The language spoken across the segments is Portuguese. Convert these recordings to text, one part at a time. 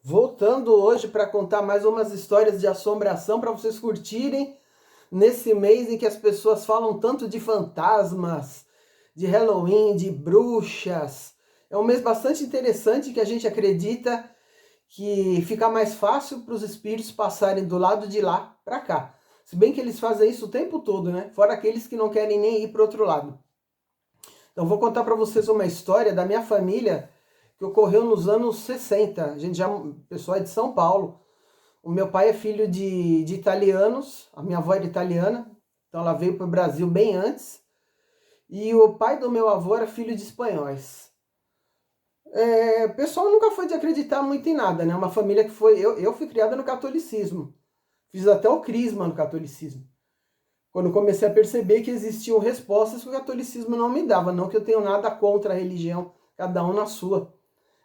Voltando hoje para contar mais umas histórias de assombração para vocês curtirem nesse mês em que as pessoas falam tanto de fantasmas, de Halloween, de bruxas. É um mês bastante interessante que a gente acredita que fica mais fácil para os espíritos passarem do lado de lá para cá. Se bem que eles fazem isso o tempo todo, né? Fora aqueles que não querem nem ir para o outro lado. Então vou contar para vocês uma história da minha família que ocorreu nos anos 60. A gente o pessoal é de São Paulo. O meu pai é filho de italianos, a minha avó era italiana, então ela veio para o Brasil bem antes. E o pai do meu avô era filho de espanhóis. O pessoal nunca foi de acreditar muito em nada, né? Uma família que foi... Eu fui criada no catolicismo. Fiz até o crisma no catolicismo. Quando comecei a perceber que existiam respostas que o catolicismo não me dava. Não que eu tenha nada contra a religião, cada um na sua.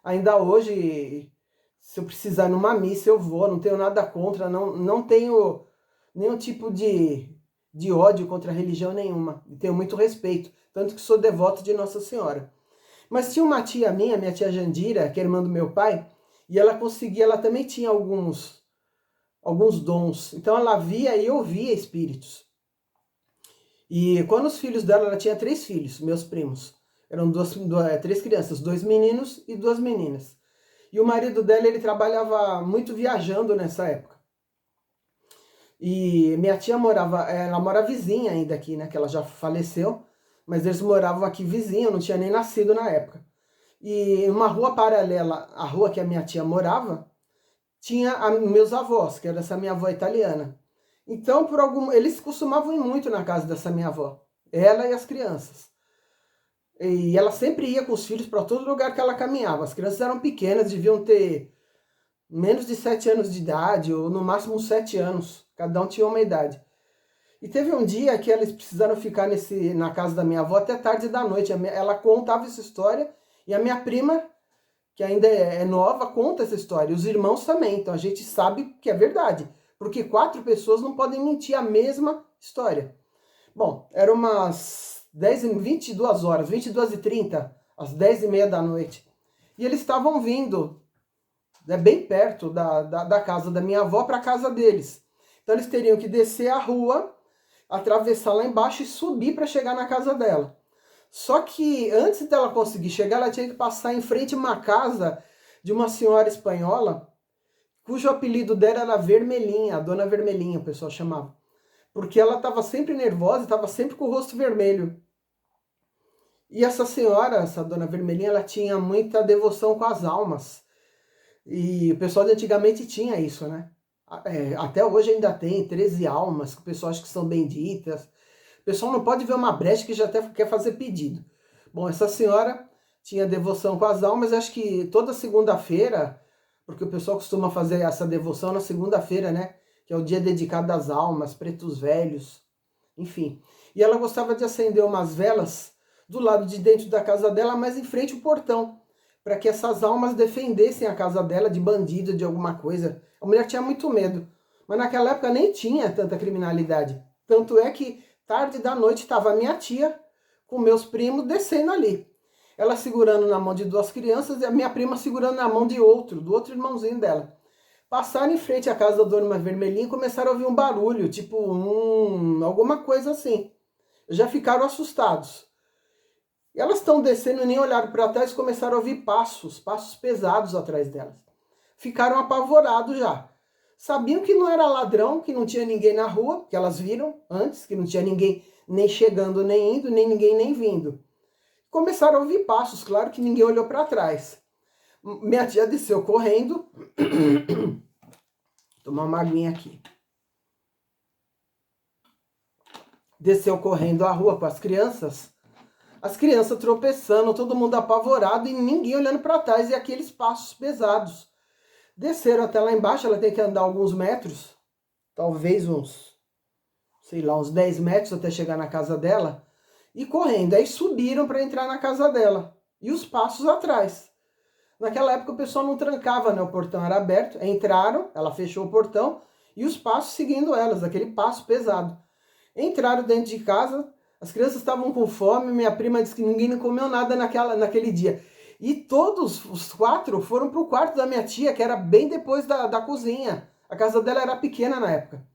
Ainda hoje, se eu precisar ir numa missa, eu vou, não tenho nada contra, não tenho nenhum tipo de ódio contra a religião nenhuma. E tenho muito respeito, tanto que sou devoto de Nossa Senhora. Mas tinha uma tia minha tia Jandira, que é irmã do meu pai, e ela também tinha alguns dons. Então ela via e ouvia espíritos. E quando os filhos dela, ela tinha 3 filhos, meus primos. Eram 3 crianças, 2 meninos e 2 meninas. E o marido dela, ele trabalhava muito viajando nessa época. E minha tia ela mora vizinha ainda aqui, né? Que ela já faleceu. Mas eles moravam aqui vizinho, eu não tinha nem nascido na época. E uma rua paralela à rua que a minha tia morava, tinha meus avós, que era essa minha avó italiana. Então, eles costumavam ir muito na casa dessa minha avó. Ela e as crianças. E ela sempre ia com os filhos para todo lugar que ela caminhava. As crianças eram pequenas, deviam ter menos de 7 anos de idade, ou no máximo 7 anos. Cada um tinha uma idade. E teve um dia que eles precisaram ficar na casa da minha avó até tarde da noite. Ela contava essa história, e a minha prima, que ainda é nova, conta essa história. E os irmãos também, então a gente sabe que é verdade. Porque 4 pessoas não podem mentir a mesma história. Bom, eram umas 22 horas, 22h30, às 10h30 da noite. E eles estavam vindo, bem perto da casa da minha avó para a casa deles. Então eles teriam que descer a rua, atravessar lá embaixo e subir para chegar na casa dela. Só que antes dela conseguir chegar, ela tinha que passar em frente a uma casa de uma senhora espanhola, cujo apelido dela era Vermelhinha, a Dona Vermelhinha, o pessoal chamava. Porque ela estava sempre nervosa, estava sempre com o rosto vermelho. E essa senhora, essa Dona Vermelhinha, ela tinha muita devoção com as almas. E o pessoal de antigamente tinha isso, né? Até hoje ainda tem 13 almas, que o pessoal acha que são benditas. O pessoal não pode ver uma brecha que já até quer fazer pedido. Bom, essa senhora tinha devoção com as almas, acho que toda segunda-feira, porque o pessoal costuma fazer essa devoção na segunda-feira, né? Que é o dia dedicado às almas, pretos velhos, enfim. E ela gostava de acender umas velas do lado de dentro da casa dela, mas em frente ao portão, para que essas almas defendessem a casa dela de bandido, de alguma coisa. A mulher tinha muito medo, mas naquela época nem tinha tanta criminalidade. Tanto é que tarde da noite estava a minha tia com meus primos descendo ali. Ela segurando na mão de 2 crianças e a minha prima segurando na mão do outro irmãozinho dela. Passaram em frente à casa da Dona Vermelhinha e começaram a ouvir um barulho, tipo alguma coisa assim. Já ficaram assustados. E elas estão descendo e nem olharam para trás e começaram a ouvir passos pesados atrás delas. Ficaram apavorados já. Sabiam que não era ladrão, que não tinha ninguém na rua, que elas viram antes, que não tinha ninguém nem chegando, nem indo, nem ninguém nem vindo. Começaram a ouvir passos, claro que ninguém olhou para trás. Minha tia desceu correndo. Tomar uma aguinha aqui. Desceu correndo a rua com as crianças tropeçando, todo mundo apavorado e ninguém olhando para trás, e aqueles passos pesados. Desceram até lá embaixo, ela tem que andar alguns metros, talvez uns 10 metros até chegar na casa dela, e correndo. Aí subiram para entrar na casa dela, e os passos atrás. Naquela época o pessoal não trancava, né? O portão era aberto, entraram, ela fechou o portão, e os passos seguindo elas, aquele passo pesado. Entraram dentro de casa, as crianças estavam com fome, minha prima disse que ninguém não comeu nada naquele dia. E todos os 4 foram para o quarto da minha tia, que era bem depois da cozinha. A casa dela era pequena na época.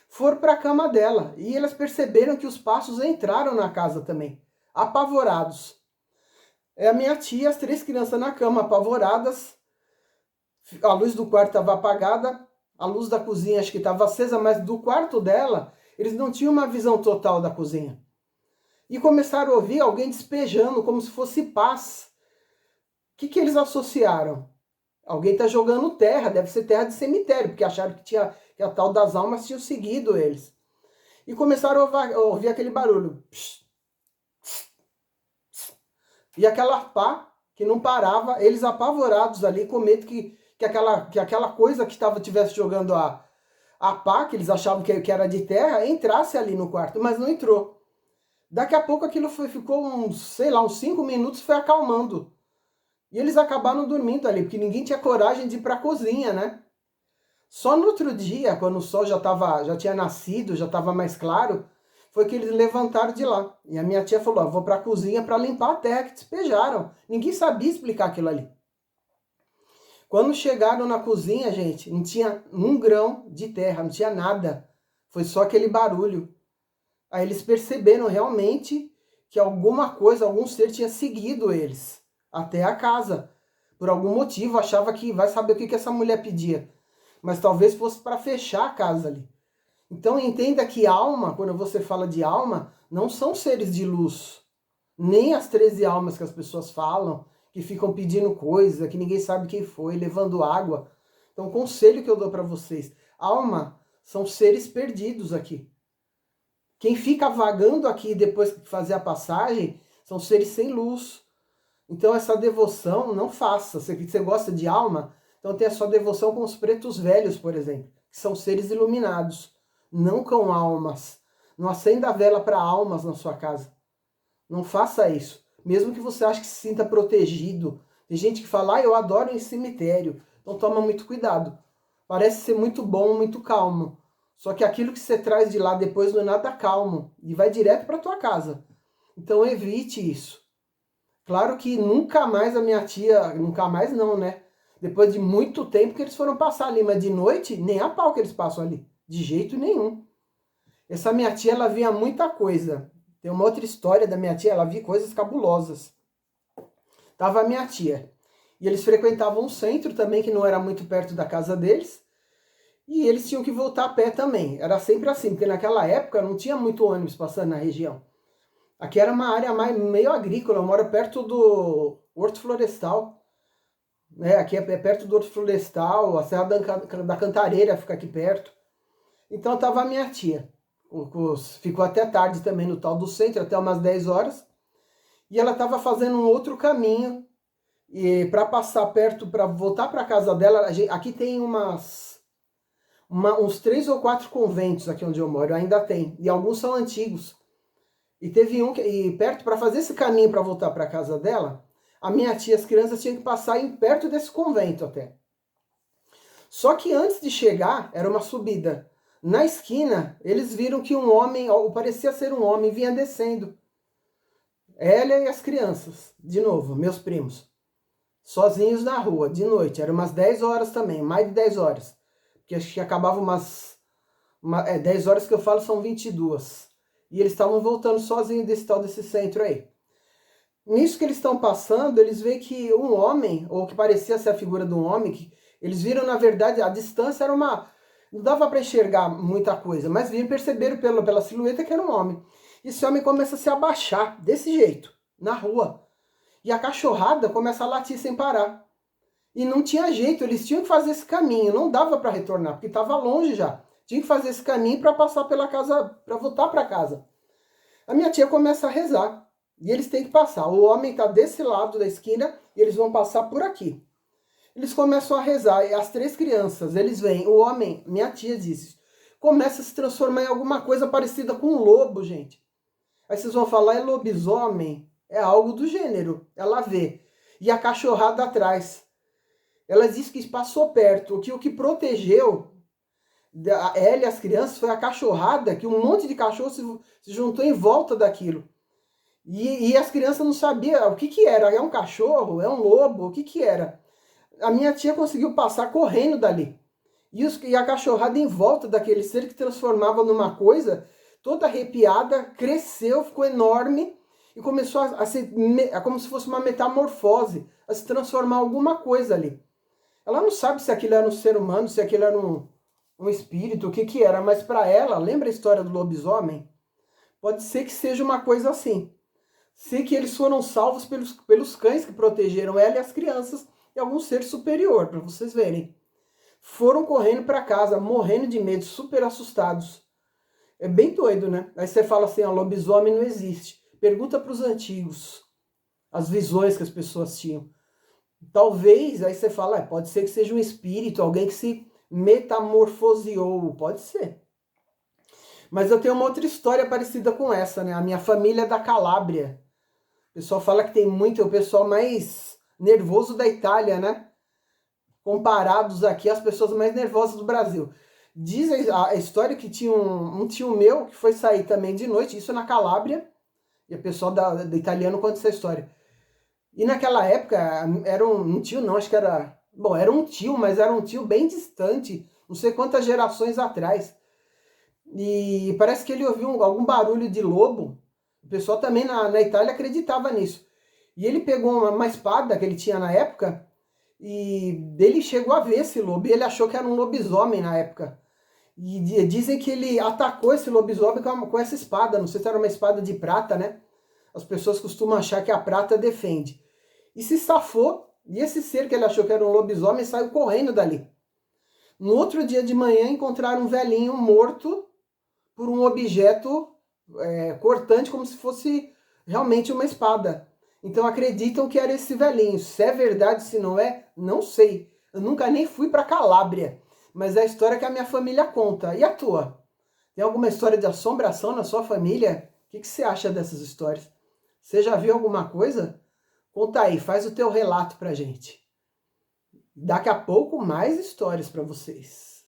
Foram para a cama dela e elas perceberam que os passos entraram na casa também, apavorados. É a minha tia, as 3 crianças na cama, apavoradas. A luz do quarto estava apagada, a luz da cozinha acho que estava acesa, mas do quarto dela, eles não tinham uma visão total da cozinha. E começaram a ouvir alguém despejando como se fosse pás. O que eles associaram? Alguém está jogando terra, deve ser terra de cemitério, porque acharam que a tal das almas tinham seguido eles. E começaram a ouvir aquele barulho. E aquela pá que não parava, eles apavorados ali, com medo que aquela coisa que estivesse jogando a pá, que eles achavam que era de terra, entrasse ali no quarto, mas não entrou. Daqui a pouco aquilo ficou uns 5 minutos, foi acalmando. E eles acabaram dormindo ali, porque ninguém tinha coragem de ir para a cozinha, né? Só no outro dia, quando o sol já tinha nascido, já estava mais claro, foi que eles levantaram de lá. E a minha tia falou, vou para a cozinha para limpar a terra que despejaram. Ninguém sabia explicar aquilo ali. Quando chegaram na cozinha, gente, não tinha 1 grão de terra, não tinha nada. Foi só aquele barulho. Aí eles perceberam realmente que alguma coisa, algum ser tinha seguido eles até a casa. Por algum motivo, achava que vai saber o que essa mulher pedia. Mas talvez fosse para fechar a casa ali. Então entenda que alma, quando você fala de alma, não são seres de luz. Nem as 13 almas que as pessoas falam, que ficam pedindo coisa, que ninguém sabe quem foi, levando água. Então, conselho que eu dou para vocês. Alma são seres perdidos aqui. Quem fica vagando aqui depois de fazer a passagem são seres sem luz. Então essa devoção não faça. Você gosta de alma, então tem a sua devoção com os pretos velhos, por exemplo, que são seres iluminados, não com almas. Não acenda a vela para almas na sua casa. Não faça isso. Mesmo que você ache que se sinta protegido. Tem gente que fala, eu adoro ir em cemitério. Então toma muito cuidado. Parece ser muito bom, muito calmo. Só que aquilo que você traz de lá depois não é nada calmo. E vai direto para tua casa. Então evite isso. Claro que nunca mais a minha tia, nunca mais não, né? Depois de muito tempo que eles foram passar ali, mas de noite, nem a pau que eles passam ali. De jeito nenhum. Essa minha tia, ela via muita coisa. Tem uma outra história da minha tia, ela via coisas cabulosas. Tava a minha tia. E eles frequentavam um centro também, que não era muito perto da casa deles. E eles tinham que voltar a pé também. Era sempre assim, porque naquela época não tinha muito ônibus passando na região. Aqui era uma área meio agrícola, eu moro perto do Horto Florestal. Né? Aqui é perto do Horto Florestal, a Serra da Cantareira fica aqui perto. Então tava a minha tia. Ficou até tarde também no tal do centro, até umas 10 horas. E ela estava fazendo um outro caminho. E para passar perto, para voltar para casa dela, aqui tem uns 3 ou 4 conventos aqui onde eu moro, ainda tem. E alguns são antigos. E teve um perto, para fazer esse caminho para voltar para casa dela, a minha tia, as crianças tinham que passar perto desse convento até. Só que antes de chegar, era uma subida. Na esquina, eles viram que um homem, parecia ser um homem, vinha descendo. Ela e as crianças, de novo, meus primos, sozinhos na rua, de noite. Era umas 10 horas também, mais de 10 horas. Porque acho que acabava 10 horas que eu falo são 22. E eles estavam voltando sozinhos desse centro aí. Nisso que eles estão passando, eles veem que um homem, ou que parecia ser a figura de um homem, que eles viram, na verdade, a distância era uma... Não dava para enxergar muita coisa, mas viram, perceberam pela silhueta que era um homem. E esse homem começa a se abaixar, desse jeito, na rua. E a cachorrada começa a latir sem parar. E não tinha jeito, eles tinham que fazer esse caminho, não dava para retornar, porque estava longe já. Tinha que fazer esse caminho para passar pela casa, para voltar para casa. A minha tia começa a rezar, e eles têm que passar. O homem está desse lado da esquina, e eles vão passar por aqui. Eles começam a rezar, e as 3 crianças, eles veem, o homem, minha tia disse, começa a se transformar em alguma coisa parecida com um lobo, gente. Aí vocês vão falar, é lobisomem? É algo do gênero, ela vê. E a cachorrada atrás. Ela disse que passou perto, o que protegeu ela e as crianças foi a cachorrada, que um monte de cachorro se juntou em volta daquilo. E as crianças não sabiam o que que era. É um cachorro? É um lobo? O que que era? A minha tia conseguiu passar correndo dali. E a cachorrada em volta daquele ser que transformava numa coisa toda arrepiada, cresceu, ficou enorme e começou a ser como se fosse uma metamorfose, a se transformar em alguma coisa ali. Ela não sabe se aquilo era um ser humano, se aquilo era um espírito, o que que era, mas para ela, lembra a história do lobisomem? Pode ser que seja uma coisa assim. Sei que eles foram salvos pelos cães que protegeram ela e as crianças e algum ser superior, para vocês verem. Foram correndo para casa, morrendo de medo, super assustados. É bem doido, né? Aí você fala assim, lobisomem não existe. Pergunta para os antigos, as visões que as pessoas tinham. Talvez, aí você fala, pode ser que seja um espírito, alguém que se metamorfoseou, pode ser. Mas eu tenho uma outra história parecida com essa, né? A minha família é da Calábria. O pessoal fala que tem muito, é o pessoal mais nervoso da Itália, né? Comparados aqui às pessoas mais nervosas do Brasil. Diz a história que tinha um tio meu que foi sair também de noite, isso na Calábria, e o pessoal da italiano conta essa história. E naquela época, era um tio, não, acho que era... Bom, era um tio, mas era um tio bem distante, não sei quantas gerações atrás. E parece que ele ouviu algum barulho de lobo. O pessoal também na Itália acreditava nisso. E ele pegou uma espada que ele tinha na época, e ele chegou a ver esse lobo, e ele achou que era um lobisomem na época. E dizem que ele atacou esse lobisomem com essa espada, não sei se era uma espada de prata, né? As pessoas costumam achar que a prata defende. E se safou, e esse ser que ele achou que era um lobisomem saiu correndo dali. No outro dia de manhã encontraram um velhinho morto por um objeto cortante, como se fosse realmente uma espada. Então acreditam que era esse velhinho. Se é verdade, se não é, não sei. Eu nunca nem fui para Calábria, mas é a história que a minha família conta. E a tua? Tem alguma história de assombração na sua família? O que você acha dessas histórias? Você já viu alguma coisa? Conta aí, faz o teu relato pra gente. Daqui a pouco mais histórias para vocês.